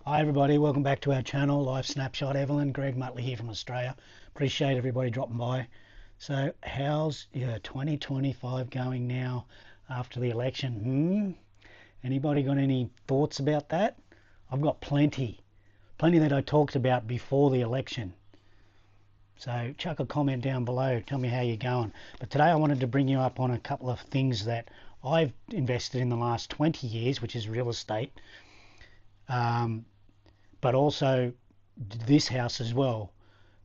Hi everybody, welcome back to our channel, LifeSnapShot. Evelyn, Greg Mutley here from Australia. Appreciate everybody dropping by. So how's your 2025 going now after the election? Anybody got any thoughts about that? I've got plenty that I talked about before the election. So chuck a comment down below, tell me how you're going. But today I wanted to bring you up on a couple of things that I've invested in the last 20 years, which is real estate. But also this house as well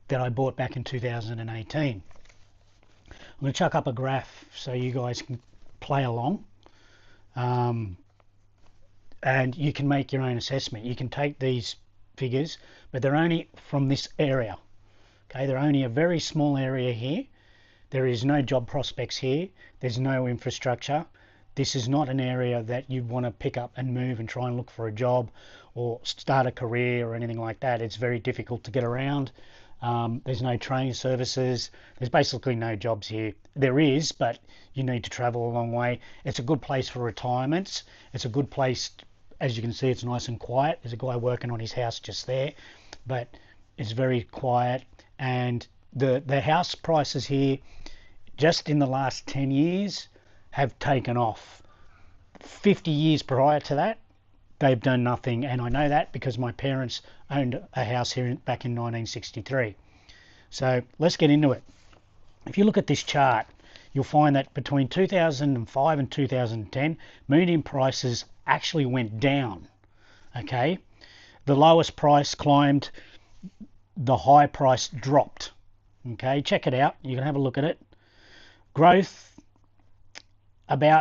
that I bought back in 2018. I'm going to chuck up a graph so you guys can play along, and you can make your own assessment. You can take these figures, but they're only from this area. Okay, they're only a very small area here. There is no job prospects here. There's no infrastructure. This is not an area that you want to pick up and move and try and look for a job or start a career or anything like that. It's very difficult to get around. There's no train services. There's basically no jobs here. There is, but you need to travel a long way. It's a good place for retirements. It's a good place, as you can see, it's nice and quiet. There's a guy working on his house just there, but it's very quiet. And the house prices here, just in the last 10 years, have taken off. 50 years prior to that, they've done nothing, and I know that because my parents owned a house here back in 1963. So let's get into it. If you look at this chart, you'll find that between 2005 and 2010, median prices actually went down. Okay, the lowest price climbed, the high price dropped. Okay, check it out. You can have a look at it. Growth.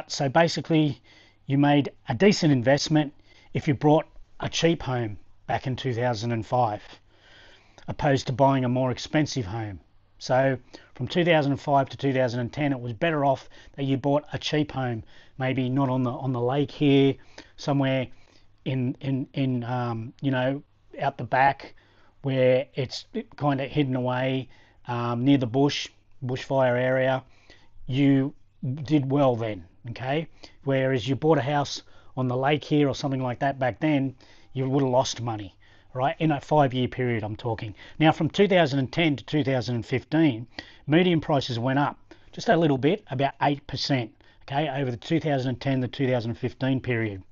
So basically you made a decent investment if you bought a cheap home back in 2005 opposed to buying a more expensive home. So from 2005 to 2010 it was better off that you bought a cheap home, maybe not on the lake here, somewhere in you know, out the back where it's kind of hidden away, near the bushfire area. You did well then, okay? Whereas you bought a house on the lake here or something like that back then, you would have lost money, right? In a 5-year period I'm talking. Now from 2010 to 2015, median prices went up just a little bit, about 8%, okay, over the 2010 to 2015 period,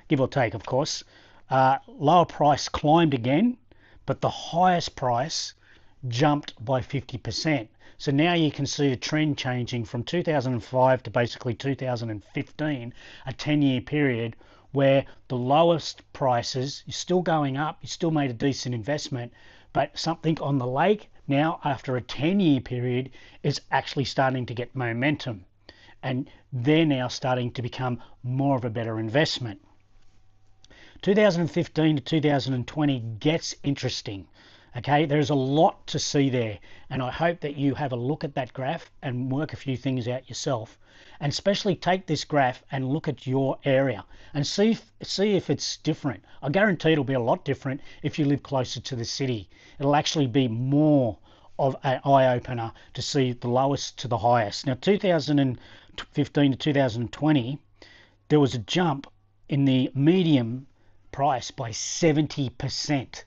give or take, of course. Lower price climbed again, but the highest price jumped by 50%. So now you can see a trend changing from 2005 to basically 2015, a 10-year period where the lowest prices is still going up. You still made a decent investment, but something on the lake now after a 10-year period is actually starting to get momentum, and they're now starting to become more of a better investment. 2015 to 2020 gets interesting. Okay, there's a lot to see there, and I hope that you have a look at that graph and work a few things out yourself, and especially take this graph and look at your area and see if it's different. I guarantee it'll be a lot different if you live closer to the city. It'll actually be more of an eye-opener to see the lowest to the highest. Now 2015 to 2020, there was a jump in the median price by 70%.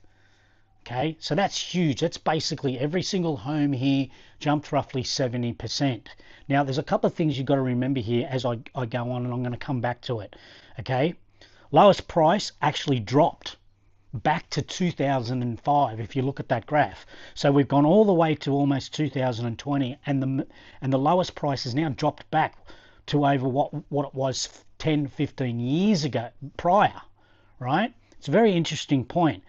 Okay, so that's huge. That's basically every single home here jumped roughly 70%. Now, there's a couple of things you've got to remember here as I go on, and I'm going to come back to it. Okay, lowest price actually dropped back to 2005 if you look at that graph. So we've gone all the way to almost 2020, and the lowest price has now dropped back to over what it was 10, 15 years ago prior, right? It's a very interesting point.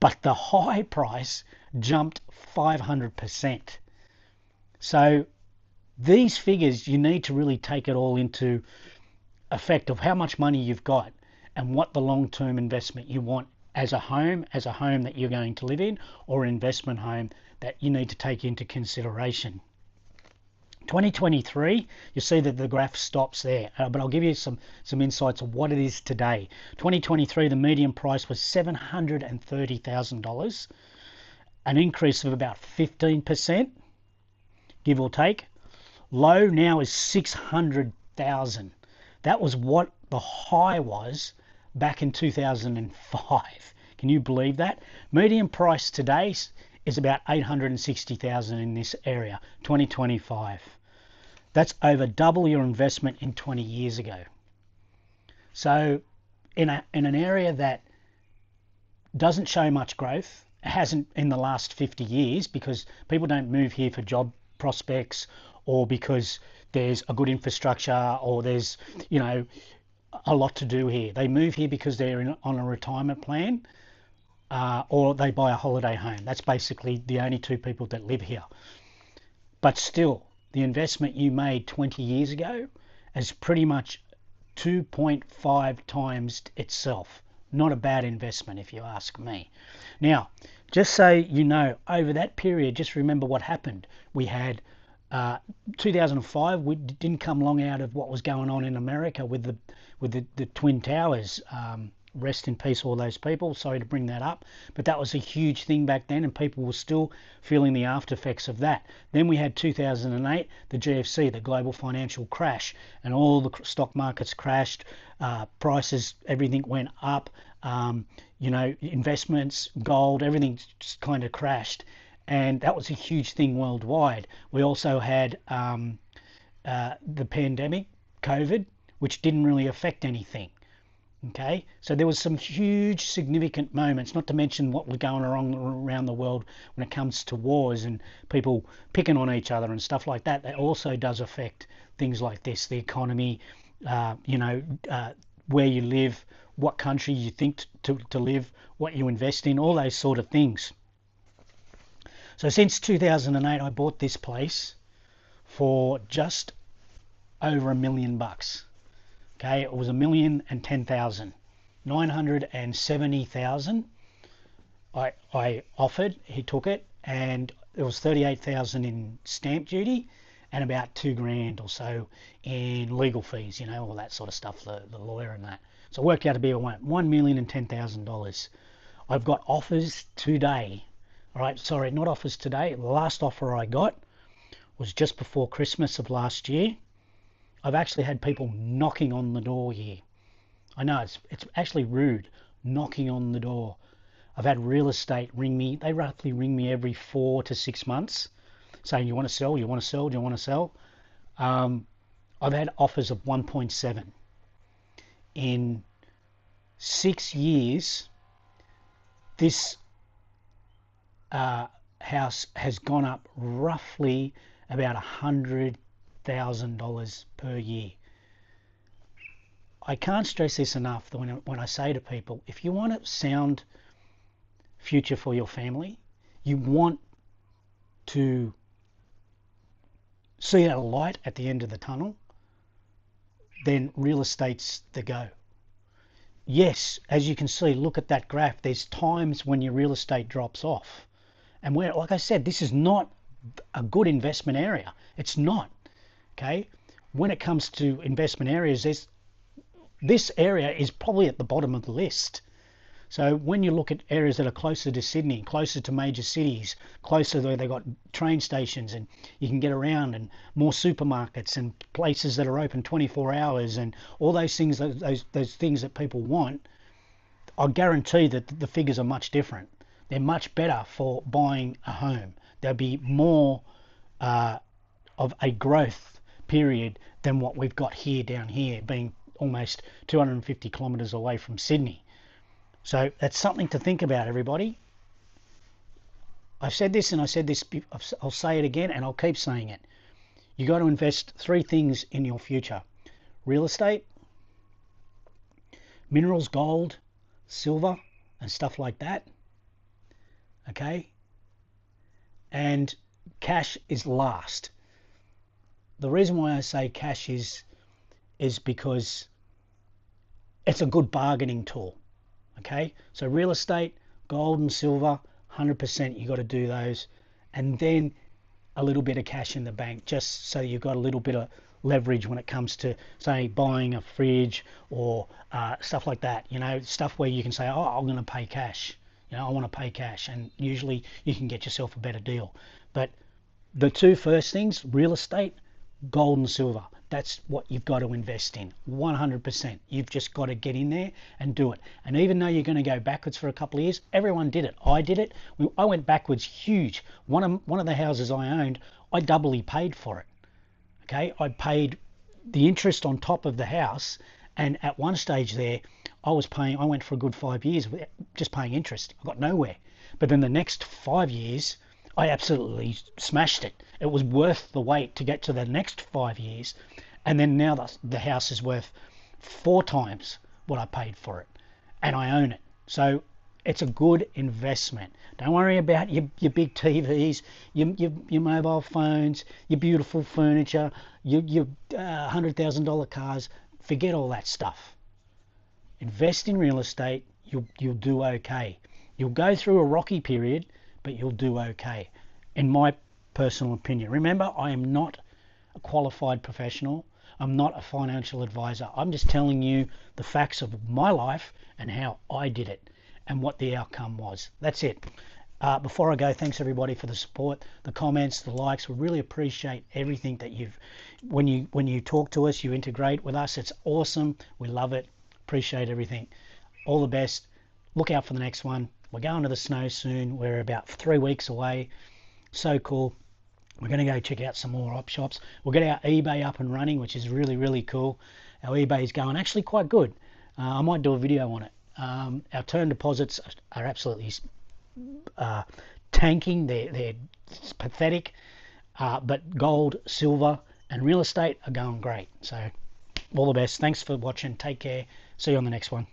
But the high price jumped 500%. So these figures, you need to really take it all into effect of how much money you've got and what the long-term investment you want as a home that you're going to live in, or an investment home that you need to take into consideration. 2023, you see that the graph stops there, but I'll give you some insights of what it is today. 2023, the median price was $730,000, an increase of about 15%, give or take. Low now is 600,000. That was what the high was back in 2005. Can you believe that? Median price today is about 860,000 in this area, 2025. That's over double your investment in 20 years ago. So in an area that doesn't show much growth, hasn't in the last 50 years, because people don't move here for job prospects or because there's a good infrastructure or there's, you know, a lot to do here. They move here because they're on a retirement plan, or they buy a holiday home. That's basically the only two people that live here. But still, the investment you made 20 years ago is pretty much 2.5 times itself. Not a bad investment if you ask me. Now, just so you know, over that period, just remember what happened. We had 2005, we didn't come long out of what was going on in America with the Twin Towers. Rest in peace, all those people. Sorry to bring that up, but that was a huge thing back then, and people were still feeling the after effects of that. Then we had 2008, the GFC, the global financial crash, and all the stock markets crashed, prices, everything went up, you know, investments, gold, everything just kind of crashed, and that was a huge thing worldwide. We also had the pandemic, COVID, which didn't really affect anything. Okay, so there was some huge significant moments, not to mention what was going on around the world when it comes to wars and people picking on each other and stuff like that. That also does affect things like this, the economy, you know, where you live, what country you think to live, what you invest in, all those sort of things. So since 2008, I bought this place for just over $1 million. Okay, it was 1,010,000, 970,000. I offered, he took it, and it was 38,000 in stamp duty, and about $2,000 or so in legal fees, you know, all that sort of stuff, the lawyer and that. So it worked out to be $1,010,000. I've got offers today. All right, sorry, not offers today. The last offer I got was just before Christmas of last year. I've actually had people knocking on the door here. I know it's actually rude, knocking on the door. I've had real estate ring me. They roughly ring me every 4 to 6 months saying, you want to sell, you want to sell, do you want to sell? I've had offers of 1.7. In 6 years, this house has gone up roughly about $100,000 per year. I can't stress this enough when I say to people, if you want a sound future for your family, you want to see a light at the end of the tunnel, then real estate's the go. Yes, as you can see, look at that graph, there's times when your real estate drops off. And where, like I said, this is not a good investment area. It's not. Okay, when it comes to investment areas, this area is probably at the bottom of the list. So when you look at areas that are closer to Sydney, closer to major cities, closer where they've got train stations and you can get around, and more supermarkets and places that are open 24 hours and all those things, those things that people want, I guarantee that the figures are much different. They're much better for buying a home. There'll be more of a growth period than what we've got here down here, being almost 250 kilometres away from Sydney. So that's something to think about, everybody. I've said this and I said this, I'll say it again and I'll keep saying it. You got to invest 3 things in your future: real estate, minerals, gold, silver and stuff like that. Okay, and cash is last. The reason why I say cash is because it's a good bargaining tool. Okay, so real estate, gold and silver, 100% you got to do those, and then a little bit of cash in the bank, just so you've got a little bit of leverage when it comes to, say, buying a fridge or stuff like that. You know, stuff where you can say, oh, I'm going to pay cash. You know, I want to pay cash, and usually you can get yourself a better deal. But the 2 first things, real estate, gold and silver. That's what you've got to invest in, 100%. You've just got to get in there and do it. And even though you're going to go backwards for a couple of years, everyone did it. I did it. I went backwards huge. One of the houses I owned, I doubly paid for it. Okay, I paid the interest on top of the house, and at one stage there, I went for a good 5 years just paying interest. I got nowhere. But then the next 5 years, I absolutely smashed it. It was worth the wait to get to the next 5 years. And then now the house is worth 4 times what I paid for it. And I own it. So it's a good investment. Don't worry about your big TVs, your mobile phones, your beautiful furniture, your $100,000 cars. Forget all that stuff. Invest in real estate. You'll do okay. You'll go through a rocky period, but you'll do okay, in my personal opinion. Remember, I am not a qualified professional. I'm not a financial advisor. I'm just telling you the facts of my life and how I did it and what the outcome was. That's it. Before I go, thanks everybody for the support, the comments, the likes. We really appreciate everything that when you talk to us, you integrate with us. It's awesome. We love it. Appreciate everything. All the best. Look out for the next one. We're going to the snow soon. We're about 3 weeks away. So cool. We're going to go check out some more op shops. We'll get our eBay up and running, which is really, really cool. Our eBay is going actually quite good. I might do a video on it. Our term deposits are absolutely tanking. They're pathetic. But gold, silver, and real estate are going great. So all the best. Thanks for watching. Take care. See you on the next one.